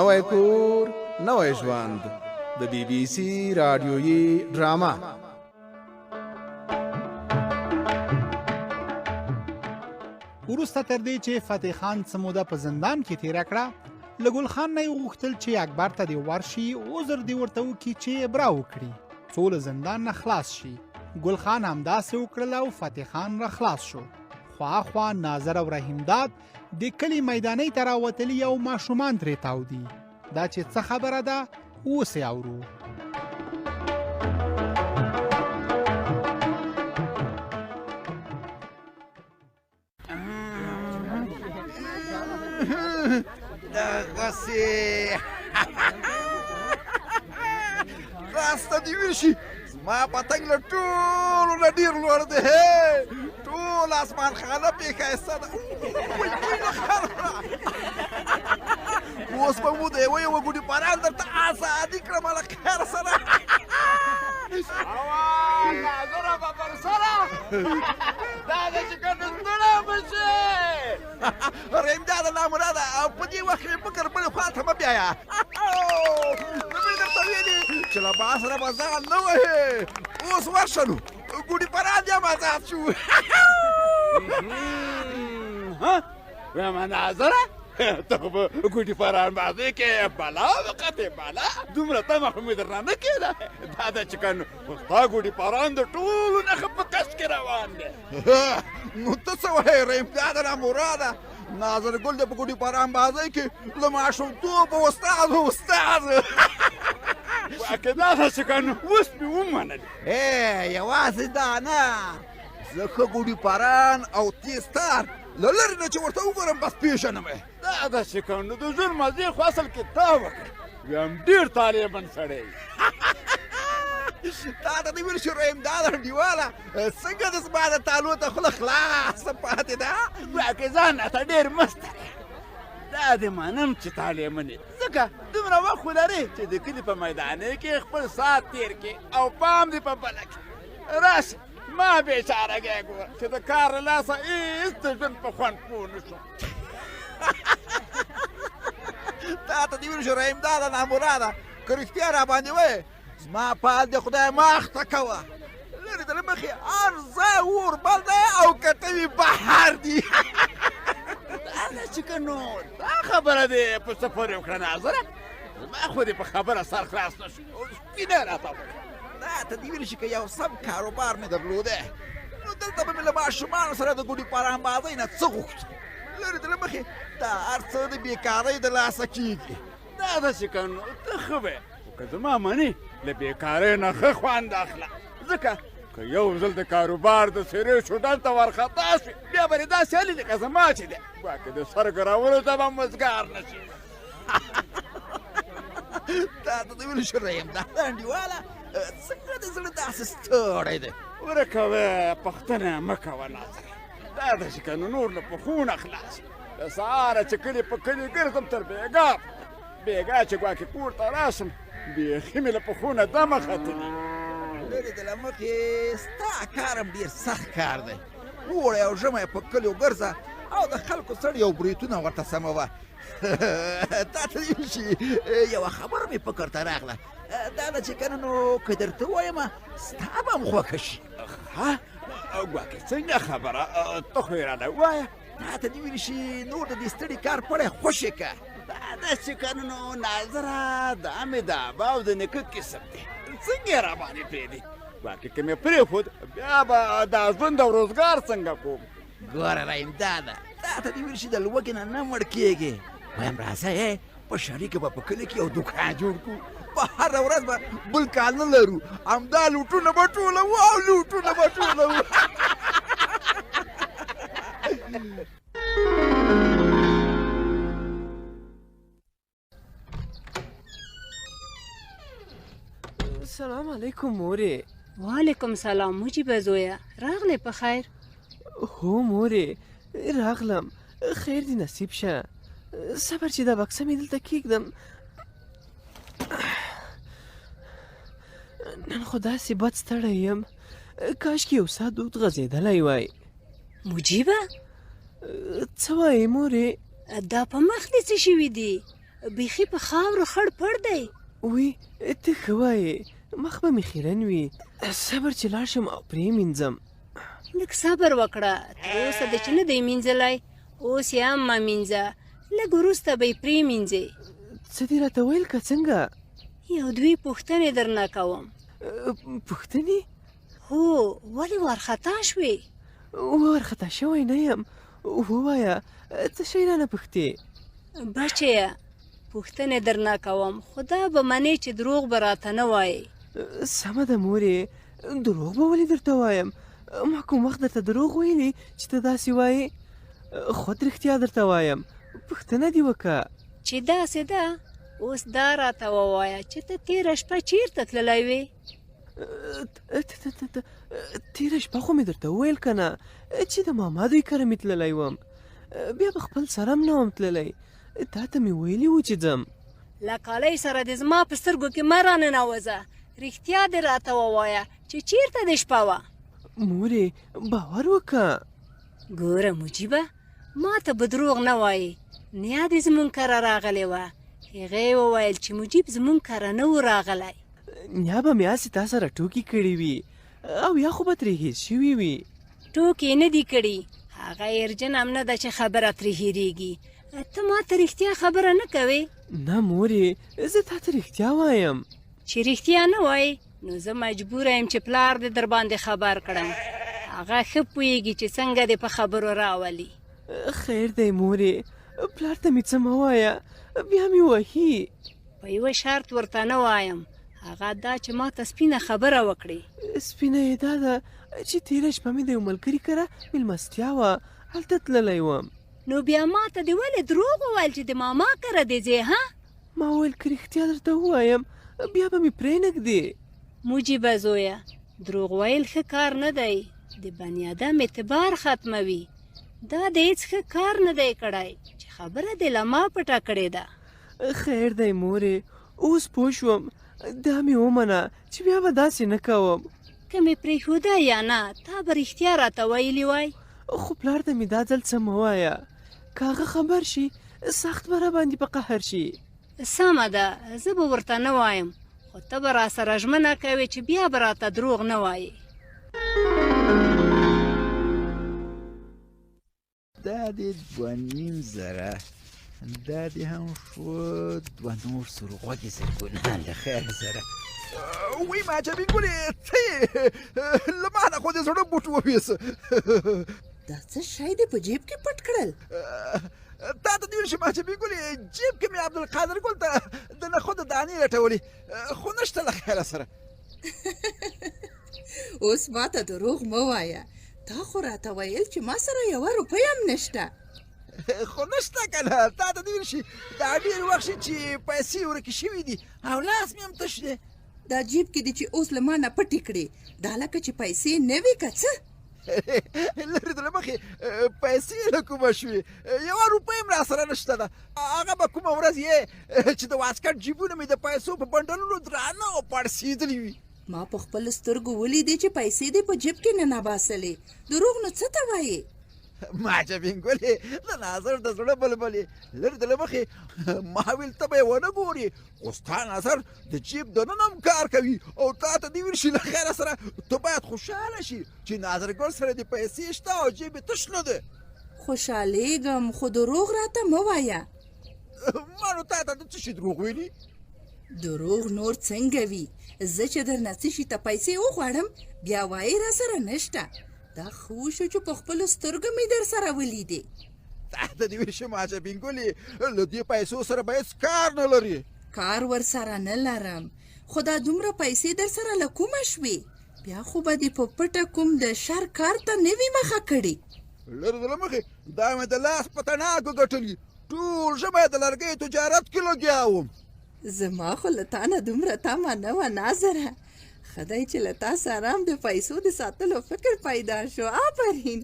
نوی کور نوی ژوند د بی بی سی رادیویي ډرامه. وروسته تر دې چې فتح خان څه موده په زندان کې تېره کړه، له ګل خان نه یې وغوښتل چې اکبر ته دې ورشي، عذر دې ورته وکړي چې عبره وکړي څو له زندان نه خلاص شي. ګل خان همداسې وکړل او فتح خان را خلاص شو. خواخوا ناظر او رحیمداد د کلي میدانۍ ته راوتلي او ماشومان ترې تاودي. دا چې څه خبره ده اوس یې اورو. دغسې راسته دې وشي زما پتنګ له ټولو نه ډېر لوړ دی. ټول اسمان خانه پې ښایسته ده. اوس به مو د یوه ګوډي پران درته ازادي کړم له خیر سره. ناظره به پر سره دا ده چې کنه ستړی به شې. رحیمداده نامراده په دې وخت کې فکر بلې خوا ته مه بیایه. زموږ درته ویلي چې له ما سره به ځان نه وهې. اوس ورشه نو ګوډي پران دې هم ازاد شو. وایم ناظره ته خو به ګوډي پران بازۍ کې بلا وقتې بلا دومره طمع خو مې درنه نه کېده. دا ده چې که ستا ګوډي پران د ټولو نښه په کس کې روان دی. نو ته څه وایې رحیمداده نامراده؟ ناظر ګل د په ګوډي پران بازۍ کې له ماشومتوبه استاد واقع دا ده چې که نو اوس مې ومنلې. یوازې دا نه، زه ښه ګوډي پران او تیز تار له لرې نه چې ورته وګورم بس پېژنم یې. دا ده چې که نو د ژوند مزې خو اصل کې تا وکړ. بیا هم ډېر طالبان سړی تا ته دې ویل چې رحیمداده انډیواله څنګه د زما د تالو ته خوله خلاصه پاتې ده. واقع ځان راته ډېر مسته دی. دا دې منم چې طالبان یې، ځکه دومره وخت خو لرې چې د کلي په میدانۍ کې خپل ساعت تېر کړې او پام دې په بله کې. راشه ما بېچارهګی ګوره چې د کار له لاسه هېڅ د ژوند په خوند پوه نه شوم. تا ته دې ویل چې رحیمداده نامراده که رښتیا راباندې وایې زما پال دې خدای ماخ ته کوه. لرې د له مخې هر ځای اور بل دی او که ته وي بهر دي. دا ده چې که نو دا خبره دې په سفر یې وکړه ناظره. زما خو دې په خبره سر خلاص نه شو. سپینه راته وکړه. دا ته دې ویل چې که یو سم کاروبار مې درلوده نو دلته به مې له ماشومانو سره د ګوډي پران بازۍ نه څه غوښت. لرې د له مخې دا هر څه د بېکارۍ د لاسه کېږي. دا ده چې که نو ته ښه وې، خو که زما منې له بېکارۍ نه ښه خوند اخله. ځکه که یو ځل د کاروبار د څېرې شوډل ته ورخطا شوې بیا به دې داسې هلي لکه زما چې دی ګواکې د سر ګرولو ته به مزګار نه شي. تا ته دې ویلو چې رحیمداده انډیواله څنګه د زړه داسې ستړی دی. ورکه وې پوښتنه مه کوه ناظره. دا ده چې که نو نور له پښو نه خلاص. د سهاره چې کلي په کلي ګرځم تر بېګا چې ګواکې کور ته راشم بیخي مې له پښو نه دمه ختلي. لرې د له مخې ستا کار هم ډېر سخت کار دی. اوړی او ژمی په کلیو ګرځه او د خلکو سړي او بریتونه ورته سموه. تا ته ویل چې یوه خبره مې فکر ته راغله. دا ده چې که نه نو که درته ووایم ستا به هم خوښه شي. ګواکې څنګه خبره؟ ته خو یې راله ووایه. تا ته دې ویل چې نور د دې ستړي کار پړی خوشې که. دا ده چې که نه نو ناظره دا مې د ابا او د نیکه کسب دی. څنګه یې راباندې پرېږدي؟ ګواکې که مې پرېښود بیا به دا ژوند او روزګار څنګه کوم؟ ګوره رحیمداده تا ته دې ویل چې د لوږې نه نه مړ کېږې. وایم راځه په شریکه به په کلي کې یو دوکان جوړ کړو. په هره ورځ به بل کال نه لرو همدا لوټونه به ټولوو او لوټونه به ټولوو. سلام علیکم مورې. وعلیکم سلام مجیبه زویه، راغلی په خیر؟ هو مورې راغلم، خیر دې نصیب شه. صبر چې دا بکسه مې دلته کېږدم. نن خو داسې بد ستړی یم، کاشکې یو ساعت دود غځېدلی وای. مجیبه څه وایې مورې؟ دا په مخ دې څه شوي دي؟ بیخي په خاورو خړ پړ دی. وی ته ښه وایې، مخ به مې خیرن وي. صبر چې لاړ شم او پرې مینځم. لږ صبر وکړه، تر اوسه د چې نه دی مینځلی، اوس یې هم مه مینځه، لږ وروسته به یې پرې مینځې. څه دې راته ویل که څنګه؟ یو دوې پوښتنې درنه کوم. پوښتنې؟ هو، ولې وارخطا شوې؟ وارخطا شوی نه یم، ووایه څه شی رانه پوښتې؟ بچیه، پوښتنې درنه کوم، خو دا به منې چې دروغ به راته نه وایې. سمه ده مورې، دروغ به ولې درته وایم؟ ما کوم وخت درته دروغ ویلي چې ته داسې وایې؟ خود رښتیا درته وایم، پوښتنه دې وکړه. چې داسې ده، اوس دا راته ووایه چې ته تېره شپه چېرته تللی وې؟ تېره شپه خو مې درته وویل که نه چې د ماما دوی کره مې تللی وم، بیا به خپل سره هم نه وم تللی. تا ته مې ویلي وو چې ځم. له کالۍ سره دې زما په سترګو کې مه راننوځه، رښتیا دې راته ووایه چې چېرته دې شپه وه؟ مورې باور وکړه. ګوره مجیبه، ما ته به دروغ نه وایې. نیا دې زمونږ کره راغلې وه، هغې وویل چې مجیب زمونږ کره نه و راغلی. نیا به مې هسې تا سره ټوکې کړې وي او یا خو به ترې هېر شوي وي. ټوکې نه دي کړي، هغه ارجن هم نه ده چې خبره ترې هېرېږي. ته ما ته رښتیا خبره نه کوې؟ نه مورې، زه تا ته رښتیا وایم. چې رښتیا نه وایې نو زه مجبوره یم چې پلار دې در باندې خبر کړم، هغه ښه پوهېږي چې څنګه دې په خبرو راولي. خیر دی مورې، پلار ته مې څه مه وایه، بیا مې وهي. په یوه شرط ورته نه وایم، هغه دا چې ما ته سپینه خبره وکړي. سپینه یې دا ده چې تېره شپه مې د یو ملګري کره مېلمستیا وه، هلته تللی وم. نو بیا ما ته دې ولې دروغ وویل چې د ماما کره دې ځې؟ ها، ما وویل که رښتیا درته ووایم بیا به مې پرېنږدې. مجیبه زویه، دروغ ویل ښه کار نه دی، د بني ادم اعتبار ختموي. دا د هېڅ ښه کار نه دی کړی چې خبره دې له ما پټه کړې ده. خیر دی مورې، اوس پوه شوم، دا مې ومنه چې بیا به داسې نه کوم. که مې پرېښوده یا نه، تا به رښتیا راته ویلي وای. خو پلار ته مې دا ځل څه مه وایه، که هغه خبر شي سخت به راباندې په قهر شي. سمه ده، زه به ورته نه وایم، خو ته به راسره ژمنه کوې چې بیا به راته دروغ نه وایې. دا دې 2.5 دا دې هم شو 2 نور سرغوږي زرګونان له خیر سره. وی معجبین ګلې، ته یې له ما نه خو دې زړه بوټ وویسه. دا څه شی دې په جیب کې پټ کړل؟ تا ته دې ویل شي معجبین ګلې، جیب کې مې عبدالقادر ګل ته د نخودو دانې لټولې، خو نشته له خیره سره. اوس ما ته دروغ مه وایه، تا خو راته ویل چې ما سره 1 روپۍ هم نشته. خو نشته که نه، تا ته دې ویل شي دا ډېر وخت شي چې پیسې ورکې شوي دي او لاس مې هم تش دی. دا جیب کې دي چې اوس له ما نه پټې کړې، دا لکه چې پیسې نه وي که څه؟ لرې د له مخې پیسې له کومه شوې، 1 روپۍ هم را سره نشته ده. هغه به کومه ورځ یې چې د واسکټ جیبونه مې د پیسو په بنډلونو درانه او پړسېدلي وي. ما په خپلو سترګو ولیدې چې پیسې دې په جیب کې نه نباسلې، دروغ نو څه ته وایې؟ معجبین ګلې، د ناظر د زړه بلبلې، لرې د له مخې ما ویل ته به یې ونه ګورې، خو ستا نظر د جیب دننه هم کار کوي او تا ته دې ویل شي له خیره سره ته باید خوشحاله شي چې ناظر ګل سره دې پیسې شته او جیب یې تش نه دی. خوشحالېږم، خو دروغ راته مه وایه. ما نو تا ته د څه شي دروغ ویلي؟ دروغ نور څنګه وي؟ زه چې درنه څه شي ته پیسې وغواړم بیا وایې را سره نشته. دا خو شو چې په خپلو سترګو مې در سره ولیدې. تا ته دې ویل شي معجبین ګلې، له دې پیسو سره به هېڅ کار نه لرې. کار ورسره نه لرم، خو دا دومره پیسې در سره له کومه شوې؟ بیا خو به دې په پټه کوم د شر کار ته نه وي مخه کړې. لرې د له مخې دا مې د لاس په تڼاکو ګټلي، ټول ژمی د لرګیو تجارت کې لګیا وم. زما خو له تا نه دومره تمه نه وه ناظره، ښه دی چې له تا سره هم د پیسو د ساتلو فکر پیدا شو. آفرین.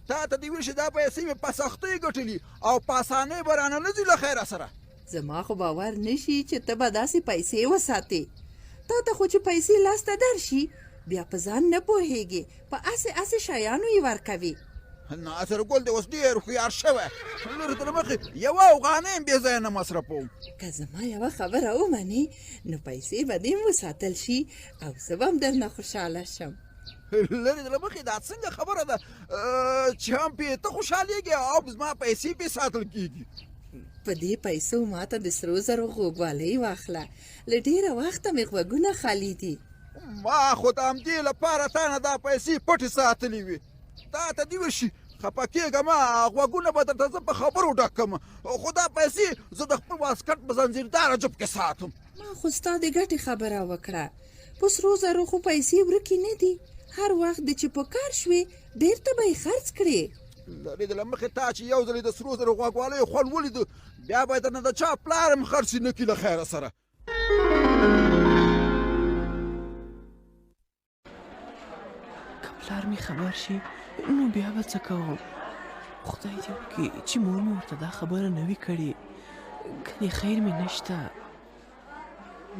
تا ته دې ویل شي دا پیسې مې په سختۍ ګټلي او په اسانۍ به رانه نه ځي له خیره سره. زما خو باور نشي چې ته به داسې پیسې وساتې. تا ته خو چې پیسې لاسته درشي بیا په ځان نه پوهېږې، په اسې شیانو یې ورکوي. ناصر ګل دې اوس ډېر هوښیار شوی لرې تر مخې یوه افغانۍ هم بې ځایه نه مصرفوم. که زما یوه خبره ومنې نو پیسې به دې وساتل شي او زه به هم درنه خوشحاله شم. لرې تر مخې دا څنګه خبره ده چې هم پې ته خوشحالېږې او زما پیسې پې ساتل کېږي؟ په دې پیسو ماته د سرو زرو غوږوالۍ واخله. له ډېره وخته مې غوږونه خالي دي. ما خو د همدې لپاره تا نه دا پیسې پټې ساتلې وي. تا ته دې وشي خفه کېږه مه، غوږونه به درته زه په خبرو ډک کړم، خو دا پیسې زه د خپل واسکټ په زنځیرداره جب کې ساتم. ما خو ستا د ګټې خبره وکړه. په سرو زرو خو پیسې ورکې نه دي. هر وخت د چې په کار شوې بېرته به یې خرڅ کړې. لرې د له مخې تا چې یو ځل د سرو زرو غوږوالیو خوند ولیدو بیا به درنه د چا پلار هم خرڅ نه کړي له خیره سره. که پلار مې خبر شي نو بیا به څه کوم؟ خدای دې وکړي چې مور مې ورته دا خبره نه وي کړې، ګنې خیر مې نشته.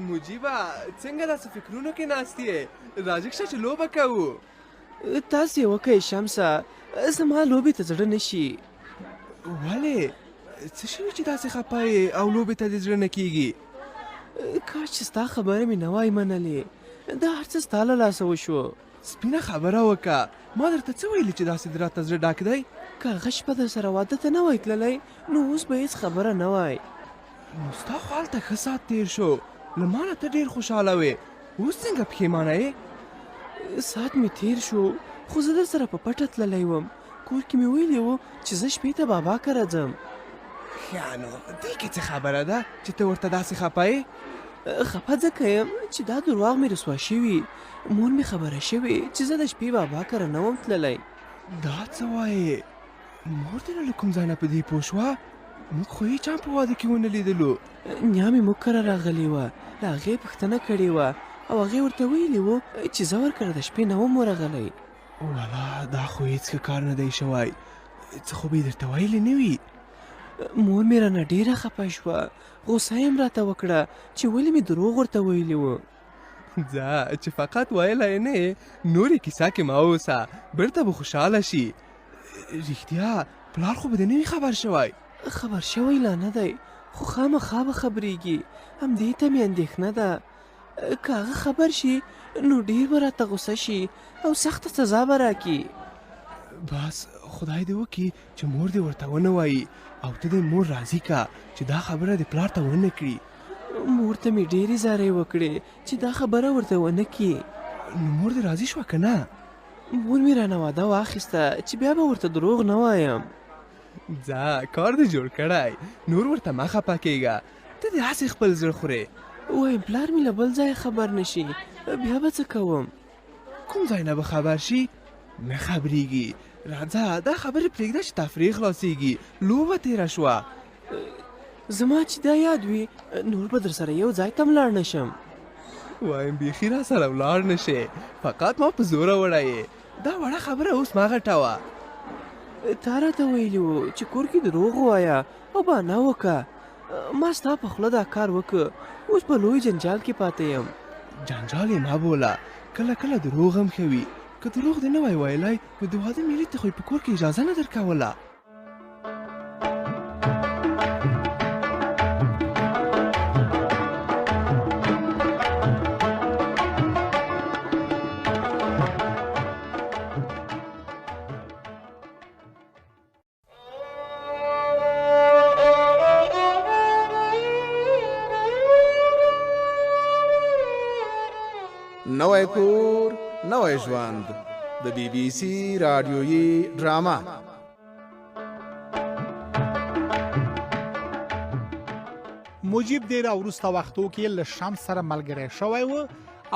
مجیبه څنګه داسې فکرونو کې ناست یې؟ راځه ښه چې لوبه کوو. تاسې یې وکړئ شمسه، زما لوبې ته زړه نه شي. ولې څه شوي چې داسې خفه یې او لوبې ته دې زړه نه کېږي؟ کاش چې ستا خبره مې نه وای منلې. دا هر څه ستا له لاسه وشو. سپینه خبره وکړه. ما درته څه ویلي چې داسې دې راته زړه ډاک دی؟ که هغه شپه در سره واده ته نه وای تللی نو اوس به هېڅ خبره نه وای. نو ستا خو هلته ښه ساعت تېر شو، له ما نه ته ډېر خوشحاله وې، اوس څنګه پښېمانه یې؟ ساعت مې تېر شو خو زه در سره په پټه تللی وم. کور کې مې ویلي و چې زه شپې ته بابا کره ځم. ښه نو دې کې څه خبره ده چې ته ورته داسې خفه یې؟ خفه ځکه یم چې دا درواغ مې رسوا شوي. مور مې خبره شوې چې زه د شپې بابا کره نه وم تللی. دا څه وایې؟ مور دې نه له کوم ځای نه په دې پوه شوه؟ موږ خو هېچا په واده کې ونه لیدلو. نیا مې موږ کره راغلې وه، له هغې پوښتنه کړې وه او هغې ورته ویلي وو چې زه ورکره د شپې نه وم ورغلی. والا دا خو هېڅ ښه کار نه دی شوی. څه خو به یې درته ویلې نه وي؟ مور مې رانه ډېره خفه شوه، غوسه یې هم راته وکړه چې ولې مې دروغ ورته ویلي وو. ځه چې فقط ویلی نه یې، نورې کیسه کې مه اوسه، بیرته به خوشحاله شي. رښتیا پلار خو به دې نه وي خبر شوی؟ خبر شوی لا نه دی، خو خامخا به خبرېږي. همدې ته مې اندېښنه ده. که هغه خبر شي نو ډېر به راته غوسه شي او سخته سزا به راکړي. بس خدای دې وکړي چې مور دې ورته ونه وایي او ته دې مور راضي که چې دا خبره دې پلار ته ونه کړي. مور ته مې ډېرې زارۍ وکړې چې دا خبره ورته ونه کړي. نو مور دې راضي شوه که نه؟ مور مې رانه واده واخیسته چې بیا به ورته دروغ نه وایم. ځه کار دې جوړ کړی، نور ورته مه خفه کېږه، ته دې هسې خپل زړه خورې. وایم پلار مې له بل ځایه خبر نه شي بیا به څه کوم؟ کوم ځای نه به خبر شي؟ نه خبرېږي. راځه دا خبرې پرېږده چې تفریح خلاصېږي، لوبه تېره شوه. زما چې دا یاد وي نور به در سره یو ځای ته هم لاړ نه شم. وایم بیخي را سره ولاړ نه شې، فقط ما په زوره وړی یې. دا وړه خبره اوس مه غټوه. تا راته ویلي وو چې کور کې دروغ ووایه او بهانه وکړه. ما ستا په خوله دا کار وکړ، اوس په لوی جنجال کې پاته یم. جنجال یې مه بوله، کله کله دروغ هم ښه وي. که دروغ دې نه وای ویلی نو د واده میلې ته خو یې په کور کې اجازه نه درکوله. نوی کور نوی ژوند د بی بی سی رادیویي ډرامه. مجیب ډېر وروسته وختو کې له شمس سره ملګری شوی و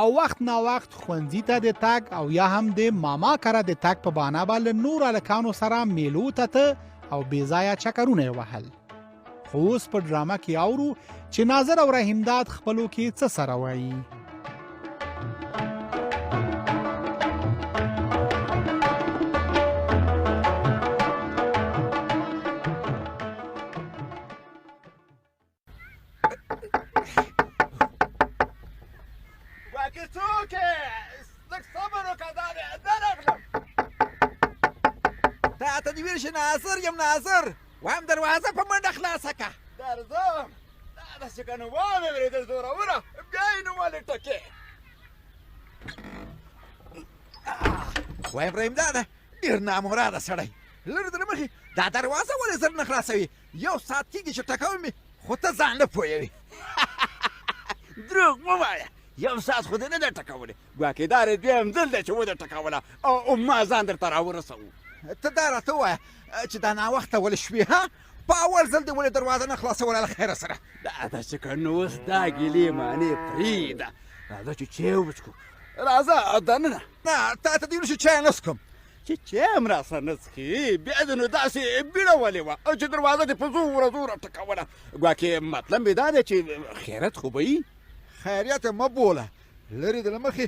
او وخت نا وخت ښوونځي ته د تګ او یا هم د ماما کره د تګ په بهانه به له نورو هلکانو سره میلو ته او بې ځایه چکرونه یې وهل. خو اوس په ډرامه کې اورو چې ناظر او رحیمداد خپلو کې څه سره وایي. تا ته دې ویل شي ناظر یم ناظر وایم دروازه په منډه خلاصه که درځم دا داسې که نو وامې ورېده زورونه بیا یې نو ولې ټکې وایم رحیم داده ډېر نامراده سړی لرې د مخې دا دروازه ولې زر نه خلاصوي یو ساعت کېږي چې ټکوم مې خو ته ځان نه پوهوي دروغ مه وایه یو ساعت خو دې نه ده ټکولې ګواکېدار یې دویم ځل دی چې وده ټکوله او ما ځان درته راورسوو ته دا راته ووایه چې دا ناوخته ولې شوې ها په اول ځل دې ولې دروازه نه خلاصوله له خیره سره دا ده چې که نو اوس دا ګیلې معنې پرېږده راځه چې چای وڅښو راځه دننه نه تا ته دې ویل شي چای نه څښم چې چای هم راسره نه څښې بیا دې نو داسې بیړه ولې وه او چې دروازه دې په زوره زوره ټکوله ګواکې مطلب مې دا دی چې خیرت خو به وي خیریت مه بوله لرې د له مخې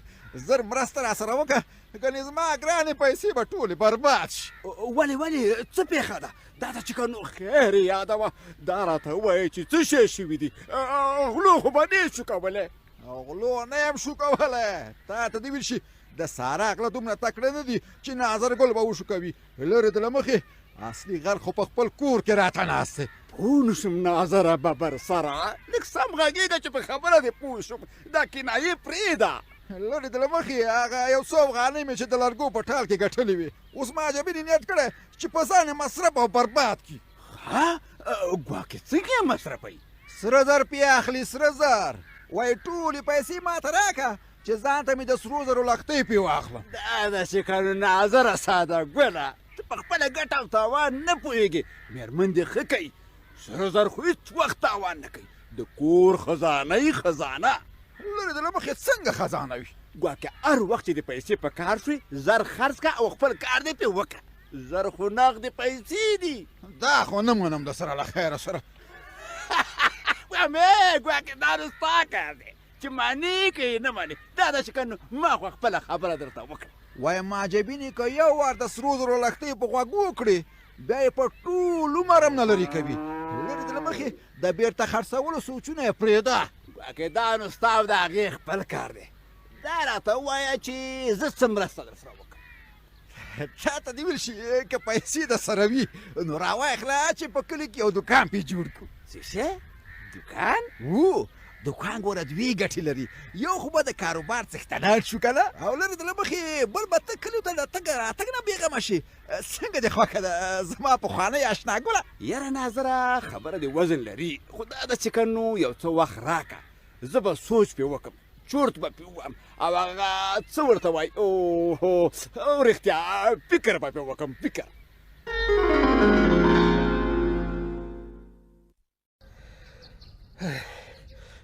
زر مرسته را سره وکړه ګنې زما ګرانې پیسې به ټولې برباد شي ولې څه پېښه ده دا ته چې که نو خیر یې یادوه دا راته ووایه چې څه شی شوي دي غلو خو به نه شو کولی غلو نه یم شو کولی تا ته دې ویل شي د ساره غله دومره تکړه نه دي چې ناظر ګل به وشو کوي لرې د له مخې اصلي غر خو په خپل کور کې راته ناست دی پوه نه شم ناظره ببر سره لږ سم غږېږه چې په خبره دې پوه شم دا کنایې پرېږده لرې د له مخې هغه یو څو افغانۍ مې چې د لرګو په ټال کې ګټلې وې اوس ما جبینې نیت کړی چې په ځان یې مصرف او برباد کړي ها ګواکې څنګه یې مصرفوي سره زر پې اخلي سره زر وایي ټولې پیسې ما ته راکړه چې ځان ته مې د سرو زرو لښتۍ پې واخلم دا داسې که نو ناظره ساده ګله ته په خپله ګټه او تاوان نه پوهېږې مېرمن دې ښه کوي سره زر خو هېڅ وخت تاوان نه کوي د کور خزانه یې خزانه لرې د له مخې څنګه خزانه وي ګواکې هر وخت چې د پیسې په کار شوې زر خرڅ کړه او خپل کار دې پرې وکړه زر خو نغدې پیسې دي دا خو نه منم د سره له خیره سره مې ګواکې دا نو ستا کار دی چې منې که نه منې دا داسې که نو ما خو خپله خبره درته وکړه وایم معجبینې که یو وار د سرو زرو لښتۍ په غوږ وکړې بیا یې په ټول عمر هم نه لرې کوي لرې د له مخې د بیرته خرڅولو سوچونه یې پرېږده ګواکې دا نو ستا او د هغې خپل کار دی دا راته ووایه چې زه څه مرسته در سره وکړم چا ته دې ویل شي که پیسې د سره وي نو راواخله چې په کلي کې یو دوکان پې جوړ کړو څه شی دوکان و دوکان ګوره دوې ګټې لري یو خو به د کاروبار څښتنان شو که نه او لرې د له مخې بل به ته کلیو ته د تګ راتګ نه بېغمه شي څنګه دې خوښه ده زما پخوانۍ اشنا ګله یاره ناظره خبره دې وزن لري خو دا ده چې که نو یو څه وخت راکړه زه به سوچ پې وکړم چورت به پې ووایم او هغه څه ورته وایي اوهو رښتیا فکر به پې وکړم فکر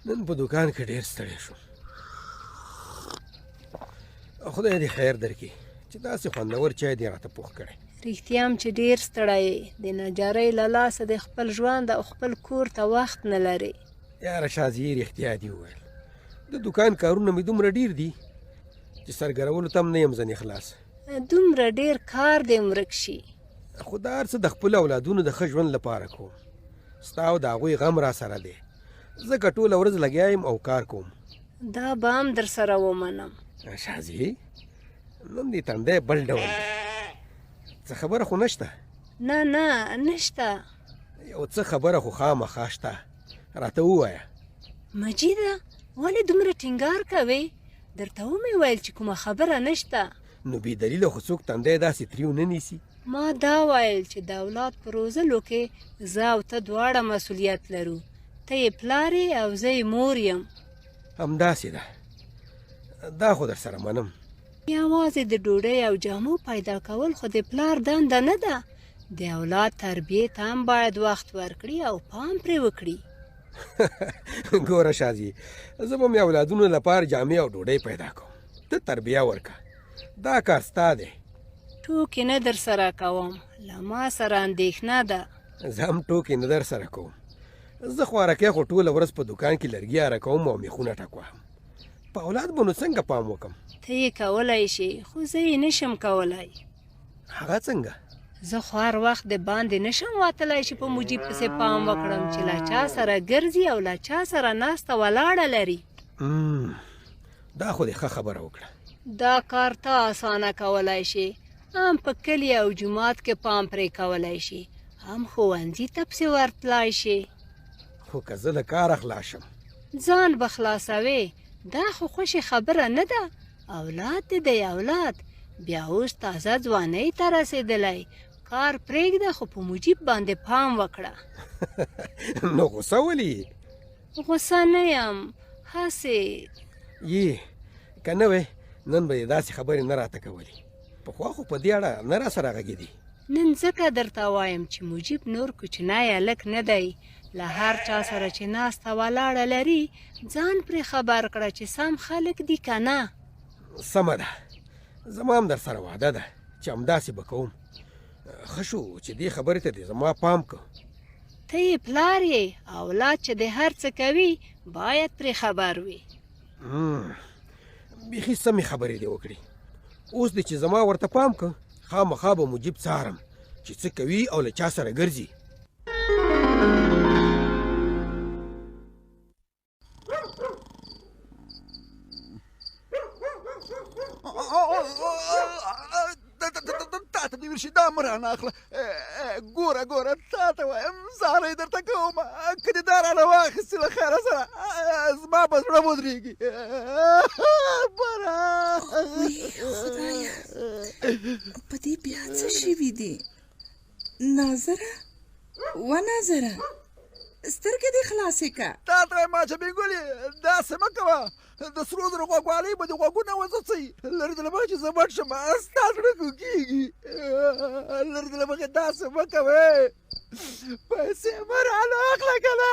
نن په دوکان کې ډېر ستړی شوم خدای دې خیر درکړي چې داسې خوندور چای دې راته پوخ کړی رښتیا هم چې ډېر ستړی یې د نجارۍ له لاسه د خپل ژوند او خپل کور ته وخت نه لرې یاره شازیې رښتیا دې وویل د دوکان کارونه مې دومره ډېر دي چې سرګرولو ته هم نه یم ځنې خلاص دومره ډېر کار دې ورک شي خو دا هر څه د خپلو اولادونو د ښه ژوند لپاره کوم ستا او د هغوی غم را سره دی ځکه ټوله ورځ لګیا یم او کار کوم دا به هم در سره ومنم شازیې نن دې تندی بل ډول دی څه خبره خو نشته نه نه نشته یو څه خبره خو خامخا شته راته ووایه مجیده ولې دومره ټینګار کوې درته ومې ویل چې کومه خبره نشته نو بې دلیله خو څوک تندی داسې تریو نه نیسي ما دا ویل چې د اولاد په روزلو کې زه او ته دواړه مسؤلیت لرو ته یې پلار یې او زه یې مور یم همداسې ده دا خو در سره منم یوازې د ډوډۍ او جامو پیدا کول خو د پلار دنده نه ده د اولاد تربیې ته هم باید وخت ورکړي او پام پرې وکړي ګوره شازي زه به مې اولادونو لپاره جامې او ډوډۍ پیدا کوم ته تربیه ورکه دا کار ستا دی ټوکې نه در سره کوم له ما سره اندېښنه ده زه هم ټوکې نه در سره کوم زه خوارکۍ خو ټوله ورځ په دوکان کې لرګي اره کوم او میخونه ټکوهم په اولاد به نو څنګه پام وکم ته یې کولی شي خو زه یې نشم کولی هغه څنګه زه خو هر وخت د باندې نشم وتلی چې په مجیب پسې پام وکړم چې له چا سره ګرځي او له چا سره ناسته ولاړه لري دا خو دې ښه خبره وکړه دا کار ته اسانه کولی شي هم په کلي او جومات کې پام پرې کولی شي، هم ښوونځي ته پسې ورتلای شي. خو که زه له کاره خلاص شم ځان به خلاصوې، دا خو خوشې خبره نه ده. اولاد دې دی اولاد، بیا اوس تازه ځوانۍ ته رسېدلی. کار پرېږده خو په مجیب باندې پام وکړه. نو غوسه ولې غوسه نه یم، هسې یې که نه وې نن به یې داسې خبرې نه راته کولې. پخوا خو په دې اړه نه راسره غږېدې. نن ځکه درته وایم چې مجیب نور کوچنی هلک نه دی. له هر چا سره چې ناسته ولاړه لري ځان پرې خبر کړه چې سم خلک دي که نه. سمه ده، زما هم در سره وعده ده چې همداسې به کوم. ښه شو چې دې خبرې ته دې زما پام که. ته یې پلار یې، اولاد چې د هر څه کوي باید پرې خبر وي. بیخي سمې خبرې دې وکړې. اوس دې چې زما ورته پام که خامخا به مجیب څارم چې څه کوي او له چا سره ګرځي. تاته دې ورشي دا مه رانه اخله. ګوره تاته وایم زارۍ درته کوم، که دې دا رانه واخیستې له خیره سره زما به زړه ودرېږي. خدایه په دې بیا څه شوي دي؟ ناظره و ناظره سترګې دې خلاصې که. تا ته وایم عجبې ګلې داسې مه کوه. د سرو زرو غوږوالۍ به دې غوږونه وځڅوي. لرې د له مخې چې زه مړ شم ستا زړه کوږېږي. لرې د له مخې داسې مه کوې. پیسې مه رانه اخله که نه.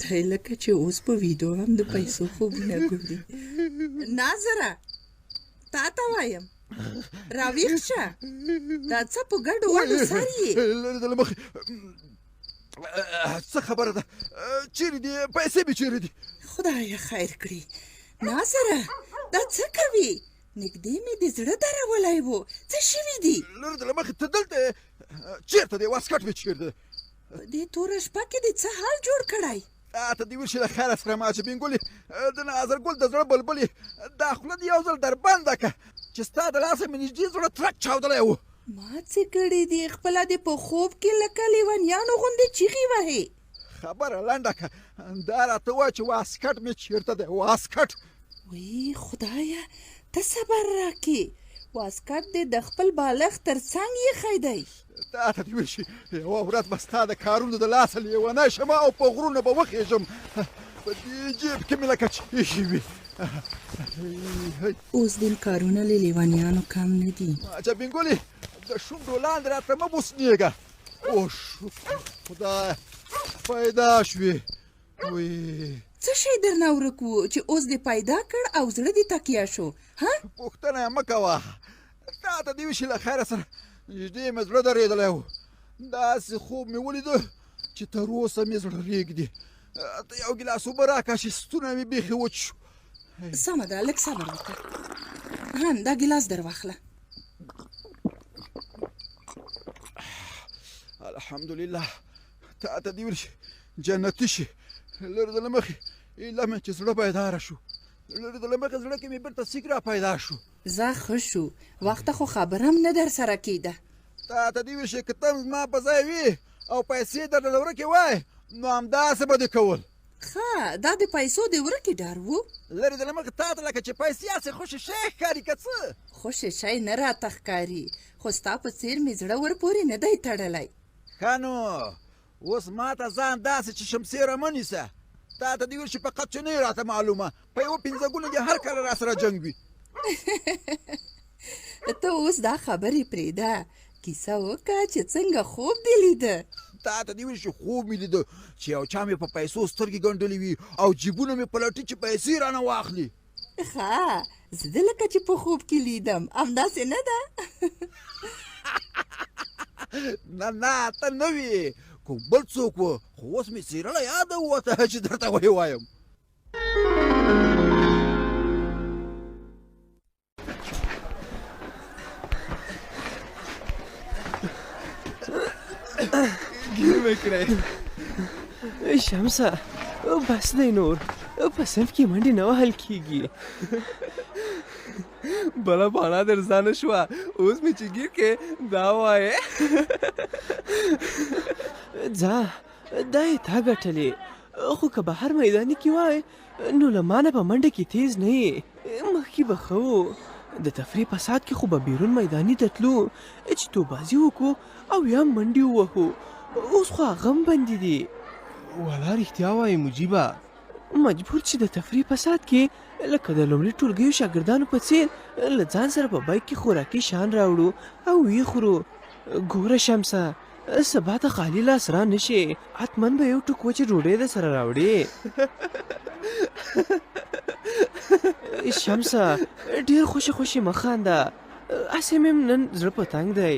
دی لکه چې اوس په ویډیو هم د پیسو خوبونه ګوري. ناظره تا ته وایم راویښ شه، دا څه په ګډو وډو سر یې؟ لرې د له مخې څه خبره ده؟ چیرې دي پیسې مې چیرې دي؟ خدایه خیر کړي. ناظره دا څه کوي؟ نږدې مې د زړه درولی و. څه شوي دي؟ لرې د له مخې ته دلته چېرته دی؟ واسکټ مې چیرې دی؟ په دې توره شپه کې دې څه حال جوړ کړی؟ ته دې ورشي له خیره سره ماچبین ګلې د ناظرګل د زړه بلبلې دا خوله دې یو ځل دربنده که چې ستا د لاسه مې نږدې زړه ترک چاودلی و. ما څه کړي دي؟ خپله دې په خوب کې لکه لیونیانو غوندې چیغې وهې. خبره لنډه که دا راته ووایه چې واسکټ مې چېرته دی؟ واسکټ وی خدایه ته صبر راکې. واسکټ دې د خپل بالښت تر څنګ ایښی دی. تا ته دې وشي یوه ورځ به ستا د کارونو د لاسه لیونی شم او په غرونه به وخېږم. په دې جیب کې مې لکه چې ایښي وي. اوس دې کارونه له لیونیانو کم نه دي. عجبین ګلې د شونډو لاندې راته مه بوسنېږه. اوه خدایه پیدا شوې. وی څه شی درنه ورک و چې اوس دې پیدا کړ او زړه دې تکیه شو؟ ها پوښتنه یې مه کوه. تا ته دې وشي له خیره سره نږدې مې زړه درېدلی و. داسې خوب مې ولیده چې تر اوسه مې زړه رېږدي. ته یو ګیلاس اوبه راکړه چې ستونی مې بیخي وچ شو. سمه ده لږ صبر وکړه. هان دا ګیلاس در واخله. الحمدلله تا ته دې ورشي جنتي شي. لرې د له مخې ایله مې چې زړه بیداره شو. لرې د له مخې زړه کې مې بېرته سیک را پیدا شو. زه ښه شو، وخته خو خبره هم نه در سره کېده. تا ته دې وشي که ته زما په ځای وي او پیسې درله ورکې وای نو همداسې به دې کول. ښه دا د پیسو د ورکې ډار و. لرې د له مخې تا ته لکه چې پیسې هسې خوشې شی ښکاري که څه؟ خوشې شی نه راته ښکاري، خو ستا په څېر مې زړه ورپورې نه دی تړلی. ښه نو اوس ما ته ځان داسې چې شمسېره مه نیسه. تا ته دې ورشي فقط چې نه یې راته معلومه. په یوه پنځه ګونه دې هر کله را سره جنګ وي. ته اوس دا خبرې پرېږده، کیسه وکړه چې څنګه خوب دې لیده. تا ته دې ویل چې خوب مې لیده چې یو چا مې په پیسو سترګې ګنډلې وي او جیبونه مې پلټي چې پیسې رانه واخلي. ښه زه دې لکه چې په خوب کې لیدم همداسې نه ده؟ نه ته نه وې کوم بل څوک و خو اوس مې څېره له یاده ووته چې درته ویې وایم. گیر میکنه. شمسه بس دی نور په صنف کې منډې نه وهل کېږي. بله بانا در ځانه شوه اوس مې چې ګیر کې دا وایې ځه دا یې تا ګټلې خو که بهر میداني کې وای نو له مانه په منډه کې تیز نه یې مخکې به ښه و د تفریح په ساعت کې خو به بیرون میداني ته تلو چې توبازي وکړو او یا منډې ووهو اوس خو هغه هم بندې دي والا رښتیا وایې مجیبه مجبور چې د تفریح په ساعت کې لکه د لومړي ټولګیو شاګردانو په څېر له ځان سره په بایک کې خوراکي شیان راوړو او ویې خورو ګوره شمسه سبا ته خالي لاس را نشي حتمن به یو ټوک وچې ډوډۍ د سره راوړې شمسه ډېر خوشې خوشې مه خانده هسې مې نن زړه په تنګ دی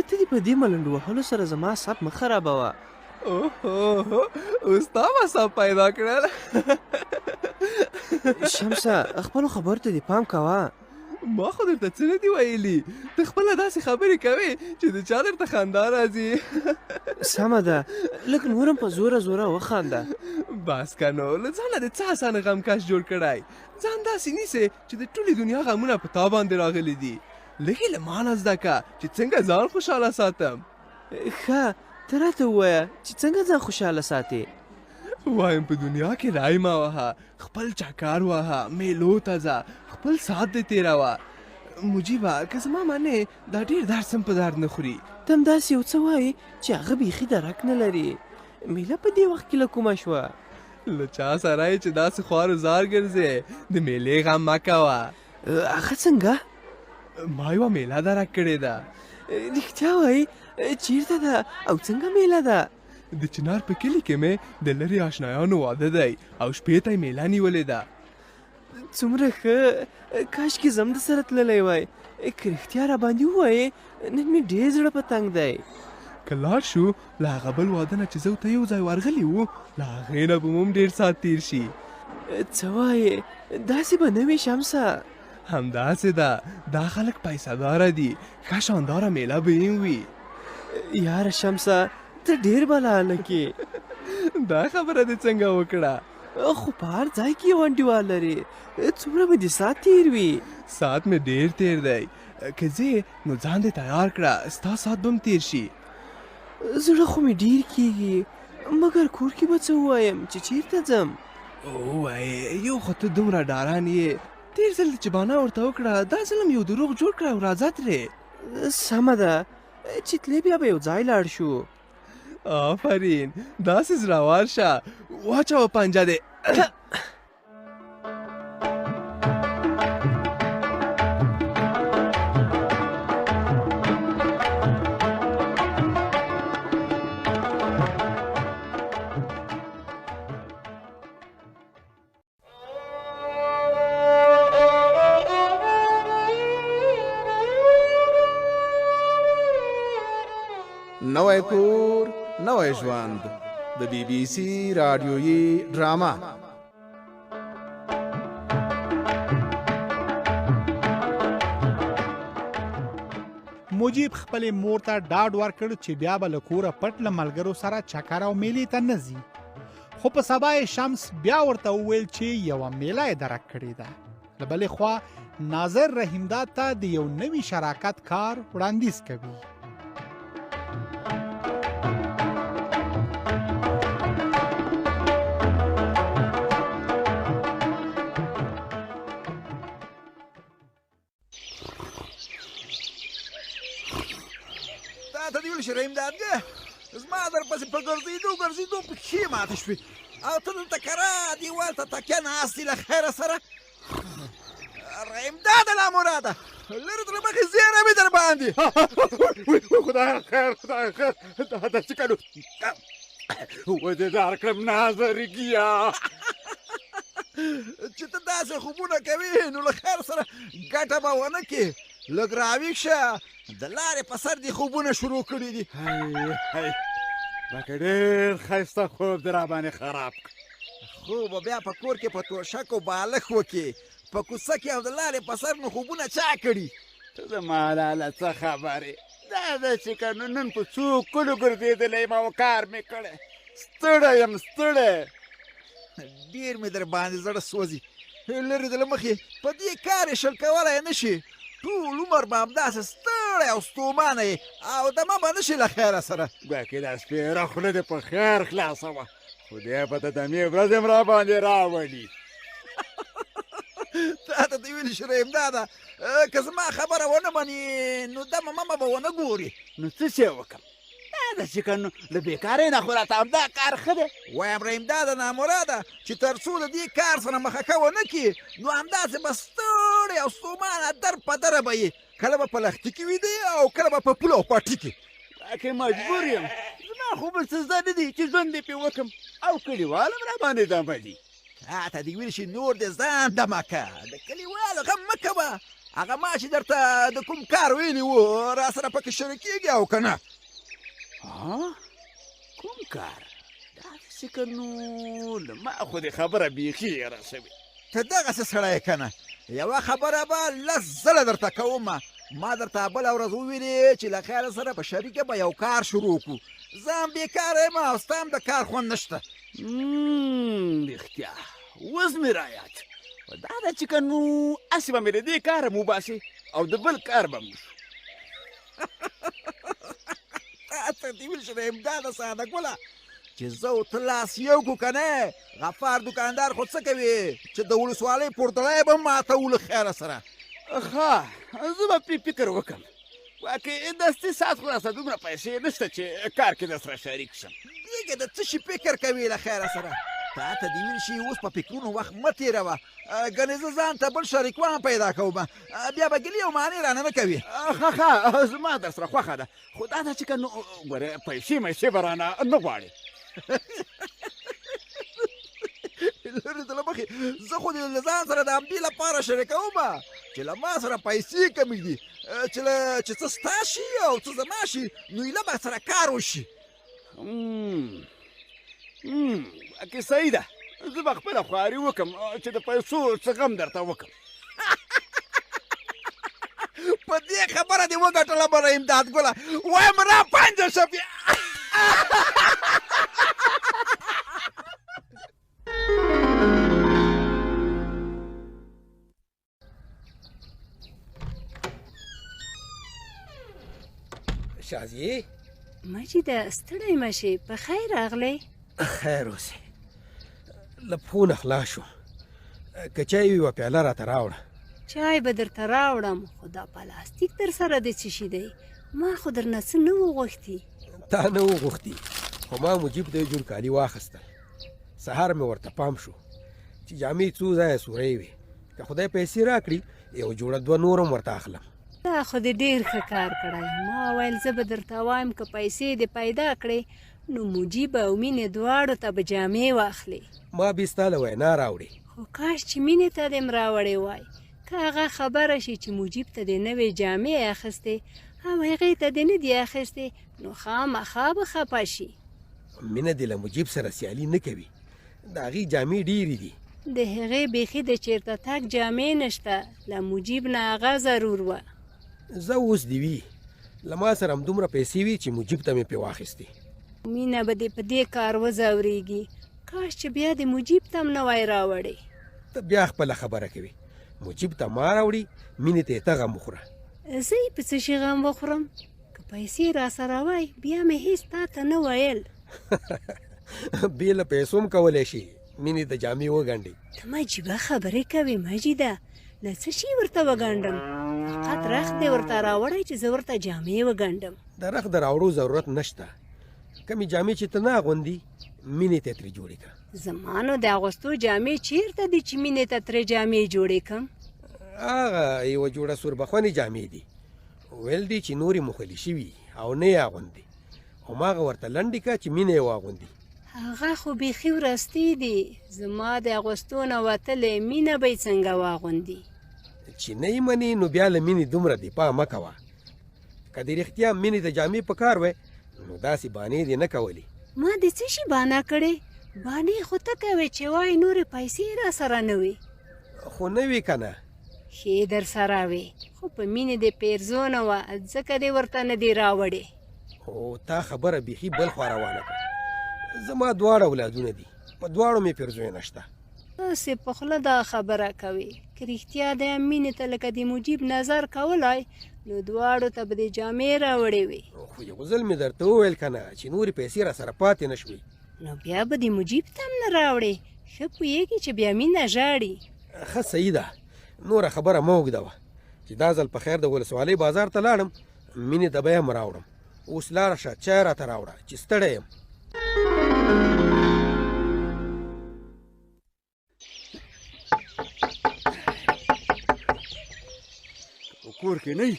ته دې په دې ملنډو وهلو سره زما اعصاب مه خرابوه اوه اوس تا ما صاحب پیدا کړل شمسه خپلو خبرو ته دې پام کوه ما خو درته څه نه دي ویلي ته خپله داسې خبرې کوې چې د چا درته خندا راځي سمه ده لږ نور هم په زوره زوره وخانده بس که نو له ځانه د څه اسانه غمکش جوړ کړی ځان داسې نیسې چې د ټولې دنیا غمونه په تا باندې راغلي دي لږې له ما نه زده که چې څنګه ځان خوشحاله ساتم ښه ته راته ووایه چې څنګه ځان خوشحاله ساتې وایم په دنیا کې رای مه وهه خپل چکر وهه میلو ته ځه خپل ساعت دې تېروه مجیبه که زما منې دا ډېر درس هم په درد نه خوري ته هم داسې یو څه وایې چې هغه بیخي درک نه لري میله په دې وخت کې له کومه شوه له چا سره یې چې داسې خوار و زار ګرځې د میلې غم مه کوه هغه څنګه ما یوه میله درک کړې ده رښتیا وایي چیرته ده او څنګه میله ده د چنار په کلي کې مې د لرې آشنایانو واده دی او شپې ته یې میله نیولې ده څومره ښه کاشکې زم د سره تللی وای که رښتیا را باندې ووایې نن مې ډېر زړه په تنګ دی که لاړ شو له هغه بل واده نه چې زه ورته یو ځای ورغلي وو له هغې نه به مو هم ډېر ساعت تېر شي څه وایې داسې به نه وي شمسه همداسې ده دا خلک پیسه داره دي ښه شانداره میله به یې وي یاره شمسه ته ډېر بلا هلکې دا خبره دې څنګه وکړه خو په هر ځای کې یو انډیوال لرې څومره به دې ساعت تېر وي ساعت مې ډېر تېر دی که ځې نو ځان دې تیار کړه ستا ساعت به هم تېر شي زړه خو مې ډېر کېږي مګر کور کې به څه ووایم چې چېرته ځم ووایې یو خو ته دومره ډاران یې تېر ځل چې بانه ورته وکړه دا ځل هم یو دروغ جوړ کړه او راځه ترې سمه ده چې تلې بیا به یو ځای لاړ شو آفرین داسې زړور شه واچوه پنجه دې نوی کور نوی ژوند د بی بی سی رادیویي ډرامه مجیب خپل مور ته ډاډ ورکړ چې بیا به له کوره پټ له ملګرو سره چکر او میلې ته نه ځي خو په سبا شمس بیا ورته وویل چې یوه میله یې درک کړې ده له بلې خوا ناظر رحیمداد ته د یو نوي شراکت کار وړاندیز کوي رحیمدادګه زما درپسې په ګرځېدو پښې ماتې شوې او ته دلته کره دیوال ته تکیه ناستې له خیره سره رحیمداده نامراده لرې تر مخې زیری مې در باندې خدای خیر دا چې کنو ودې دار کړم ناظرګیا چې ته داسې خوبونه کوې نو له خیر سره ګټه به ونه کې لږ راویښ شه د لارې په سر دې خوبونه شروع کړي دي لکه ډېر ښایسته خوب دې را باندې خراب کړ خو به بیا په کور کې په توشک و بالښت وکړې په کوڅه کې او د لارې په سر نو خوبونه چا کړي ته زما لاله څه خبرې دا ده چې که نن په څو کلو ګرځېدلی یم او کار مې کړی ستړی یم ستړی ډېر مې در باندې زړه سوځي لرې د له مخې په دې کار یې شل کولی نه شي. ټول عمر به همداسې ستړی او ستومانه یې او دمه به نه شي له خیره سره. ګواکې دا سپېره خوله دې په خیر خلاصه وه، خدای به د دمې ورځ هم را باندې راولي. تا ته دې ویلي شریم دا ده که زما خبره ونه مني نو دمه ممه به ونه ګوري. نو څه شی وکړم؟ دا ده چې که نو له بېکارۍ نه خو راته همدا کار ښه دی. وایم رحیم دا ده نامراده چې تر څو د دې کار سره مخکه ونه کړي نو همداسې به ستړی او ستومانه در په دره به یې، کله به په لښتي کې ویده او کله به په پوله او پټي کې. ګواکې مجبور یم، زما خو بل څه زده نه دي چې ژوند دې پرې وکړم او کلیوال هم را باندې دمه دي. تا ته دې ویل شي نور دې ځان دمه که، د کلیوالو غم مه کوه. هغه ما چې درته د کوم کار ویلي وو را سره پکې شریکېږي او که نه؟ کوم کار؟ داسې که نو له ما خو دې خبره بیخي هېره شوې. ته دغسې سړی که نه، یوه خبره به 10 ځله درته کومه. ما درته بله ورځ وویلې چې له خیره سره په شریکه به یو کار شروع کړو. زه هم بېکاره یم او ستا هم د کار خوند نشته. رښتیا اوس مې رایاد دا ده چې که نو هسې به مې د دې کاره م وباسې او د بل کار به م وشو. ته دې ویل شویم دا ده ساده ګله چې زه او ته لاس یو کړو که نه. غفار دوکاندار خو څه کوي چې د ولسوالۍ پورتلی به ماتوو له خیره سره. ښه زه به پرې فکر وکړم. واقع دستي ساعت خو راسه دومره پیسې نشته چې کار کې در سره شریک شم. دیګه د څه شي فکر کوې له خیره سره؟ تا ته دې ویل شي اوس په فکرونو وخت مه تېروه. ګنې زه ځان ته بل شریکوان پیدا کوم بیا به ګلې او معنی رانه نه کوي. ښه زما در سره خوښه ده، خو دا ده چې که نو ګوره پیسې میسې به رانه نه غواړې. لرې د له مخې زه خو دې له ځان سره د همدې لپاره شریکوم چې له ما سره پیسې کمې دي چې څه ستا شي او څه زما شي نو ایله به سره کار وشي. که صحیح ده، زه به خپله خواري وکړم چې د پیسو څه غم درته وکړم. په دې خبره دې وګټله به امداد ګله. وایم را پنجه شه بیا. شازیې مجیده ستړی مه شې، په خیر راغلی؟ خیر اوسې، له پښو نه خلاص شوم. که چای وي یوه پیاله راته راوړه. چای به درته راوړم، خو دا پلاستیک در سره د څه شي دی؟ ما خو درنه څه نه و غوښتي. تا نه و غوښتي، خو ما مجیب ته یو جوړ کالي واخیستل. سهار مې ورته پام شو چې جامې څو ځایه سورې وي، که خدای پیسې راکړي یو جوړه دوه نور هم ورته اخلم. دا خو دې ډېر ښه کار کړی. ما ویل زه به درته وایم که پیسې دې پیدا کړې نو مجیب او مینې دواړو ته به جامې واخلې. ما بې ستا له وینا راوړې، خو کاش چې مینې ته دې م راوړې وای. که هغه خبره شي چې مجیب ته دې نوې جامې اخیستې او هغې ته دې نه دي اخیستې نو خامخا به خفه شي. مینه دې له مجیب سره سیالي نه کوي، د هغې جامې ډېرې دي. د هغې بیخي د چېرته تګ جامې نشته، له مجیب نه هغه ضرور وه. زه اوس دې وي له ما سره همدومره پیسې وي چې مجیب ته مې پرې واخیستې. مینه به دې په دې کار وځورېږي. کاش چې بیا د مجیب ته م نه وای راوړې. ته بیا خپله خبره کوې، مجیب ته ما راوړي، مینې ته یې ته غم وخوره. زه یې په څه شي غم وخورم؟ که پیسې را سره وای بیا مې هېڅ تا ته نه ویل. بې له پیسو هم کولی شي مینې ته جامې وګنډې. ته مجیبه خبرې کوې مجیده، له څه شي ورته وګنډم؟ فقط رخت دې ورته راوړی چې زه ورته جامې وګنډم. د رخت د راوړو ضرورت نشته، کمې جامې چې ته نه اغوندي مینې ته یې ترې جوړې کړه. زما نو د اغوستو جامې چیرته دي چې مینې ته ترې جامې جوړې کړم؟ هغه یوه جوړه سوربخونې جامې دي، ویل دي چې نورې مخلي شوي او نه یې اغوندي، هماغه ورته لنډې کړه چې مینه یې واغوندي. هغه خو بیخي ورستې دي، زما د اغوستو نه وتلې مینه به یې څنګه واغوندي؟ چې نه یې منې نو بیا له مینې دومره دفاع مه کوه. که دې رښتیا مینې ته جامې په کار وی نو داسې بانې دې نه کولې. ما د څه شي بانه کړې؟ بانې خو ته کوې چې وایې نورې پیسې را سره نه وي. خو نه وي که نه؟ ښې در سره وې، خو په مینې دې پیرزو نه وه ځکه دې ورته نه دې راوړې. او تا خبره بیخي بل خوا روانه کړه. زما دواړه اولادونه دي، په دواړو مې پیرزوی نشته. تاسې په خوله دا خبره کوي که رښتیا د مینې ته لکه د مجیب نظر کولی نو دواړو ته به دې جامې راوړې وي خو یو ځل مې درته وویل که نه چې نورې پیسې را سره پاتې نه شوې نو بیا به د مجیب ته هم نه راوړې ښه پوهېږي چې بیا مینه ژاړي ښه صحیح ده نوره خبره مه اوږده وه چې دا ځل په خیر د ولسوالۍ بازار ته لاړم مینې ته به یې هم راوړم اوس لاړه شه چای راته راوړه چې ستړی یم په کور کې نه وي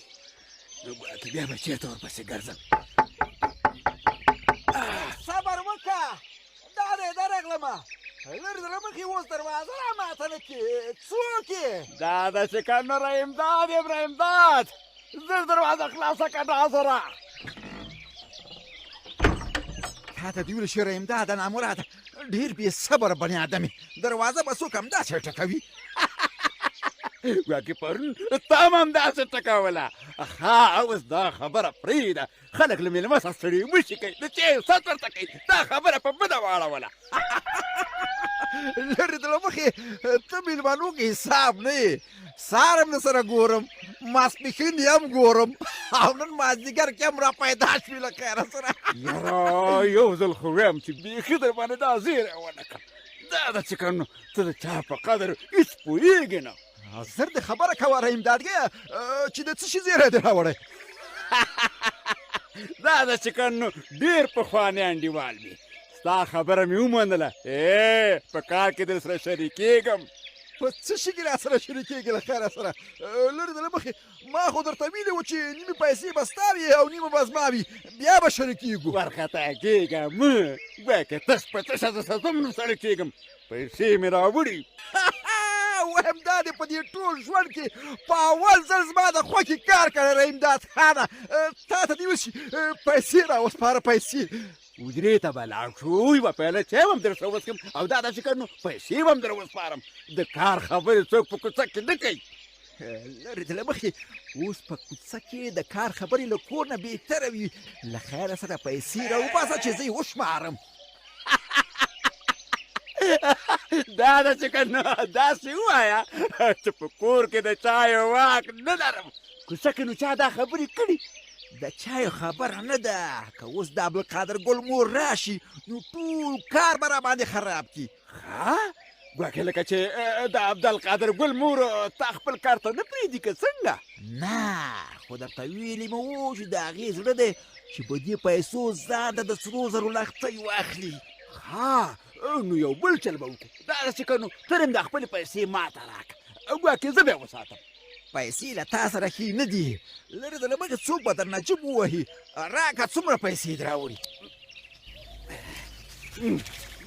نو ګواکې بیا به چېرته ورپسې ګرځم صبر وکړه دا دی درغلمه لرې زره مخې اوس دروازه را ماته نه کړې څوک یې دا د چې که نه امداد امداد زر دروازه خلاصه که ناظره تا ته دې ویل شي امداده نامراده ډېر بې صبره بني ادم یې دروازه به څوک همداسې ټکوي ګواکې پرون تا هم همداسې ټکوله ښه اوس دا خبره پرېږده خلک له مېلمه څخه ستړي مشي کوي د چای ست ورته کوي دا خبره په بده واړوله لرې د له مخې ته مېلمنو کې حساب نه یې سهار هم سره ګورم ماسپښین یې هم ګورم او نن مازدیګر کې هم را پیدا شوي له خیره سره یاره یو ځل خو ویم چې بیخي در باندې دا زیری ونه کړه دا ده چې که نو ته د چا په قدر هېڅ پوهېږې نه زر دې خبره کوه رحیم دادګیه چې د څه شي زیری دې راوړی دا ده چې که نو ډېر پخوانی انډیوال وي ستا خبره مې ومنله په کار کې در سره شریکېږم په څه شي کې را سره شریکېږي له خیره سره لرې د له مخې ما خو درته ویلي وو چې نیمې پیسې به ستا وي او نیمه به زما وي بیا به شریکېږو وارخطا کېږه مه ګواکې تش په تشه زه زم نه سړی کېږم پیسې مې راوړي وایم دا دې په دې ټول ژوند کې په اول ځل زما د خوښې کار کړی رحیمداد خانه تا ته دې وشي پیسې راوسپاره پیسې حجرې ته به لاړ شو یوه پیاله چای به هم در سره وڅښم او دا داسې که نو پیسې به هم در وسپارم د کار خبرې څوک په کوڅه کې نه کوي لرې د له مخې اوس په کوڅه کې د کار خبرې له کور نه بهتره وي له خیره سره پیسې راوباسه چې زه یې وشمارم دا ده چې که نه داسې ووایه چې په کور کې د چایو واک نه لرم کوڅه کې نو چا دا خبرې کړي د چایو خبره نه ده که اوس د عبدالقادر ګل مور راشي نو ټول کار به راباندې خراب کړي ښه ګواکې لکه چې د عبدالقادر ګل مور تا خپل کار ته نه پرېږدي که څنګه نه خو درته ویلي مې وو چې د هغې زړه دی چې په دې پیسو ځان ته د سرو زرو لښتۍ واخلي ها نو یو بل چل به وکړو دا ده چې که نو ته هم د خپلې پیسې ماته راکړه ګواکې زه بیا وساتم پیسې له تا سره ښې نه دي لرې د له مخې څوک به درنه جیب ووهي راکړه څومره پیسې دې راوړي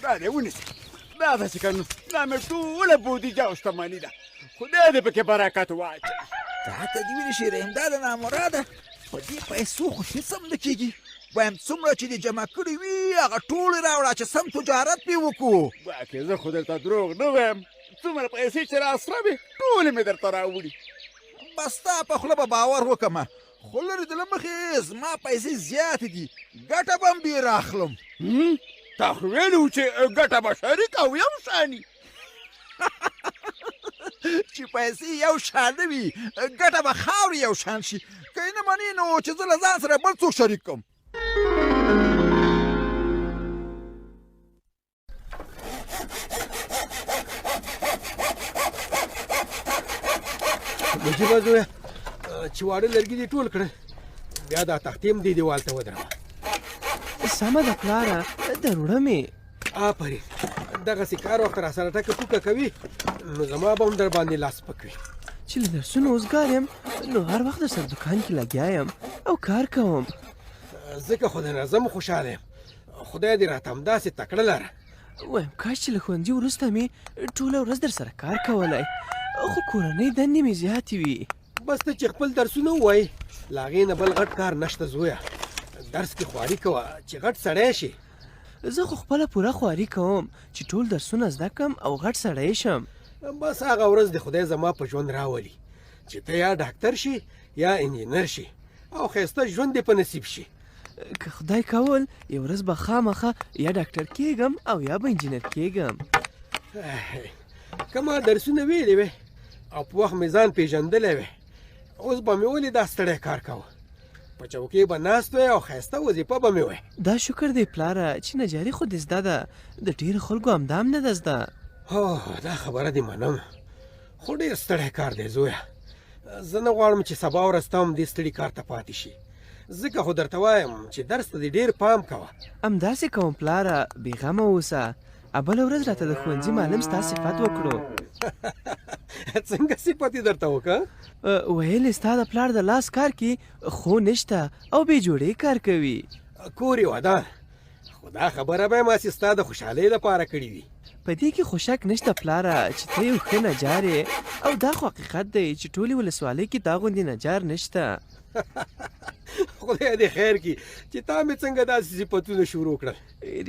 دا دې ونیسه دا ده چې که نو دا مې ټوله بودیجه او شتمني ده خدای دې پکې برکت واچوي تا ته دې ویلې شي رحمداده نامراده په دې پیسو خو هېڅ هم نه کېږي وایم څومره چې دې جمع کړي وي هغه ټول یې راوړه چې سم تجارت پرې وکړو ګواکې زه خو درته دروغ نه وایم څومره پیسې چې راسره وي ټولې مې درته راوړي بس ستا په خوله به باور وکړمه خو لرې د له مخې زما پیسې زیاتې دي ګټه به هم ډېر اخلم تا خو ویلي وو چې ګټه به شریک او یو شاني چې پیسې یو شان نه وي ګټه به خاورې یو شان شي که یې نه منې نو چې زه له ځان سره بل څوک شریک کړم مجیبه زویه چې واړه لرګي دې ټول کړه بیا دا تختې هم دې دیوال ته ودروه سمه ده پلاره دروړه مې آفرین دغسې کار وخت را سره ټکه ټوکه کوي نو زما به هم در باندې لاس پکوي چې له درسونو اوزګار یم نو هر وخت در سره دکان کې لګیا یم او کار کوم ځکه خو د نظم خوشحاله یم خدای دې راته همداسې تکړه لره وایم کاش چې له ښوونځي وروسته مې ټوله ورځ در سره کار کولی خو کورنۍ دندې مې زیاتې وي بس ته چې خپل درسونه ووایې له هغې نه بل غټ کار نشته زویه درس کې خواري کوه چې غټ سړی شي زه خو خپله پوره خواري کوم چې ټول درسونه زده کړم او غټ سړی شم بس هغه ورځ د خدای زما په ژوند راولي چې ته یا ډاکټر شي یا انجینر شي او ښایسته ژوند دې په نصیب شي که خدای کول یو ورځ به خامخه یا ډاکټر کېږم او یا به انجینر کېږم کومه درسونه ویلې وې او په وخت مې ځان پېژندلی وې اوس به مې ولې دا ستړی کار کوه په چوکۍ به ناست وې او ښایسته وظیفه به مې وې دا شکر دی پلاره چې نجاري خو دې زده ده د ډېرو خلکو همدام نه ده زده هو دا خبره دې منم خو ډېر ستړی کار دی زویه زه نه غواړم چې سبا ورځ ته هم دې ستړي کار ته پاتې شي ځکه خو درته وایم چې درس ته دې ډېر پام کوه همداسې کوم پلاره بېغمه اوسه بله ورځ راته د ښوونځي معلم ستا صفت وکړو څنګه صفت یې درته وکړه ویل ستا د پلار د لاس کار کې خو نشته او بې جوړې کار کوي کور یې ودان خو دا خبره به یم هسې ستا د خوشحالۍ لپاره کړې وي په دې کې خو شک نشته پلاره چې ته یو ښه نجار یې او دا خو حقیقت دی چې ټولې ولسوالۍ کې تا غوندې نجار نشته خدای دې خیر کړي چې تا مې څنګه داسې صفتونه شروع کړل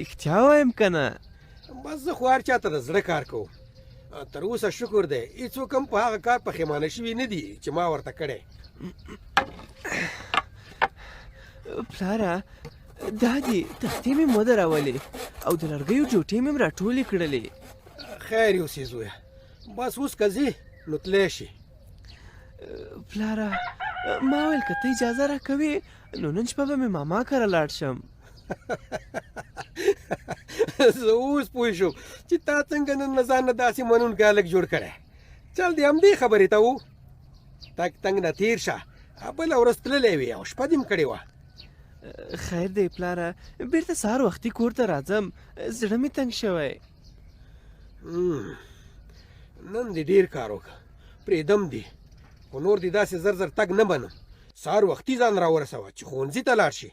رښتیا وایم که نه بس زه خو هر چاته د زړه کار کوم تر اوسه شکر دی هېڅوک هم په هغه کار پښیمانه شوي نه دي چې ما ورته کړی پلاره دا دي تختې مې ودرولې او د لرګیو جوټې مې راټولې کړلې خیر یوسې زویه بس اوس که ځې نو تلی شي پلاره ما ویل که ته اجازه راکوې نو نن شپه به مې ماما کره لاړ شم زه اوس پوه شوم چې تا څنګه نن له ځان نه داسې منونکی هلک جوړ کړی چل دې همدې خبرې ته و تګ تنګ نه تېر شه بله ورځ تللی وې او شپه دې م کړې وه خیر دی پلاره بیرته سهار وختي کور ته راځم زړه مې تنګ شوی نن دې ډېر کار وکړه پرېږدم دې خو نور دې داسې زر زر تګ نه منم سهار وختي ځان راورسوه چې ښوونځي ته لاړ شي